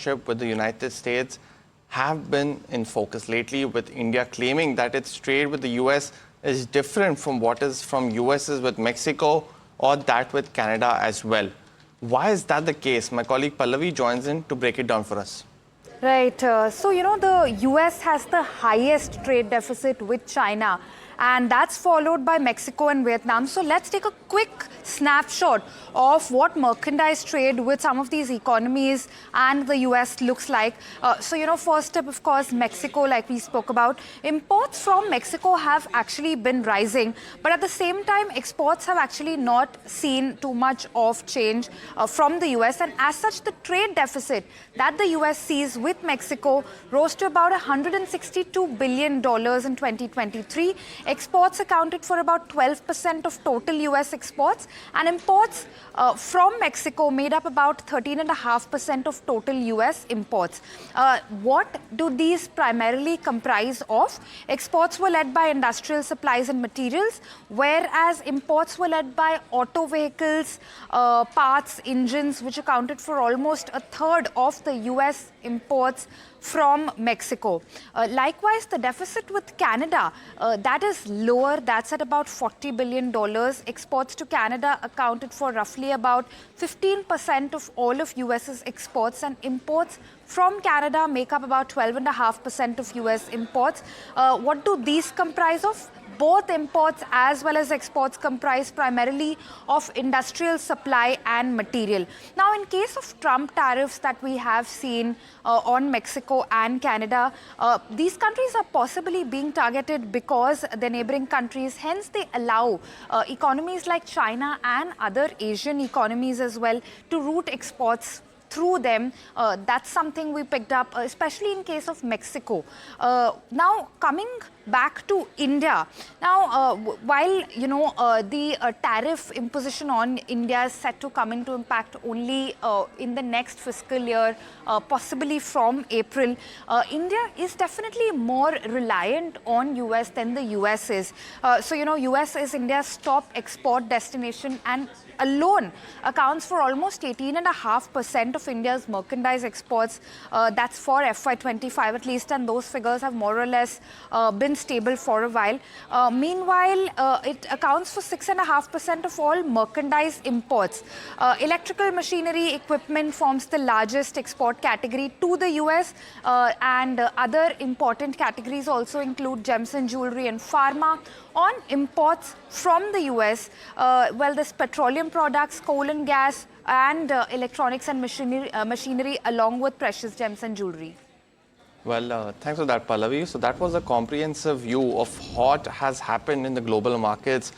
with the United States have been in focus lately, with India claiming that its trade with the US is different from what is from US's with Mexico or that with Canada as well. Why is that the case? My colleague Pallavi joins in to break it down for us. Right. The US has the highest trade deficit with China, and that's followed by Mexico and Vietnam. So let's take a quick snapshot of what merchandise trade with some of these economies and the US looks like. First up, of course, Mexico, like we spoke about. Imports from Mexico have actually been rising, but at the same time, exports have actually not seen too much of change from the US. And as such, the trade deficit that the US sees with Mexico rose to about $162 billion in 2023. Exports accounted for about 12% of total US exports, and imports from Mexico made up about 13.5% of total US imports. What do these primarily comprise of? Exports were led by industrial supplies and materials, whereas imports were led by auto vehicles, parts, engines, which accounted for almost a third of the US imports from Mexico. Likewise, the deficit with Canada, that is lower. That's at about $40 billion. Exports to Canada accounted for roughly about 15% of all of US's exports, and imports from Canada make up about 12.5% of US imports. What do these comprise of? Both imports as well as exports comprise primarily of industrial supply and material. Now, in case of Trump tariffs that we have seen on Mexico and Canada, these countries are possibly being targeted because they're neighboring countries. Hence, they allow economies like China and other Asian economies as well to route exports through them. That's something we picked up, especially in case of Mexico. Now, coming back to India. Now, while the tariff imposition on India is set to come into impact only in the next fiscal year, possibly from April, India is definitely more reliant on US than the US is. US is India's top export destination and alone accounts for almost 18.5% of India's merchandise exports. That's for FY25 at least, and those figures have more or less been stable for a while. Meanwhile, it accounts for 6.5% of all merchandise imports. Electrical machinery equipment forms the largest export category to the US, and other important categories also include gems and jewelry and pharma. On imports from the US, there's petroleum products, coal and gas, and electronics and machinery, along with precious gems and jewelry. Well, thanks for that, Pallavi. So that was a comprehensive view of what has happened in the global markets